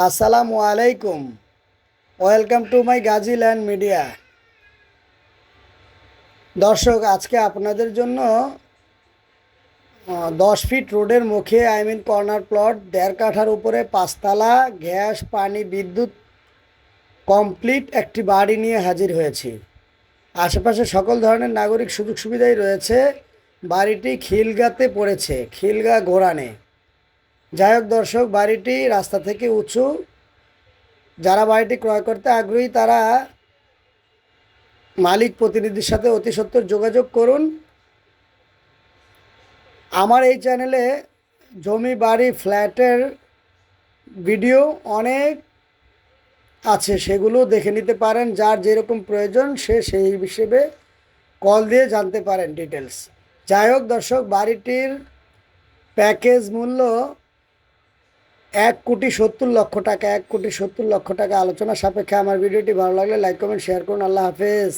আসসালামু আলাইকুম। Welcome to my Gaziland media. দর্শক, আজকে আপনাদের জন্য 10 ফিট রোডের মুখে কর্নার প্লট 1.5 কাঠার উপরে 5 তলা গ্যাস পানি বিদ্যুৎ কমপ্লিট একটি বাড়ি নিয়ে হাজির হয়েছি। আশেপাশে সকল ধরনের নাগরিক সুযোগ সুবিধাই রয়েছে। বাড়িটি খিলগাতে পড়েছে, খিলগা গোড়ানে। যাই হোক দর্শক, বাড়িটি রাস্তা থেকে উঁচু। যারা বাড়িটি ক্রয় করতে আগ্রহী তারা মালিক প্রতিনিধির সাথে অতি সত্বর যোগাযোগ করুন। আমার এই চ্যানেলে জমি বাড়ি ফ্ল্যাটের ভিডিও অনেক আছে, সেগুলো দেখে নিতে পারেন। যার যেরকম প্রয়োজন সে সেই হিসেবে কল দিয়ে জানতে পারেন ডিটেলস। যাই হোক দর্শক, বাড়িটির প্যাকেজ মূল্য 1,70,00,000 টাকা। 1,70,00,000 টাকা আলোচনা সাপেক্ষে। আমার ভিডিওটি ভালো লাগলে লাইক কমেন্ট শেয়ার করুন। আল্লাহ হাফেজ।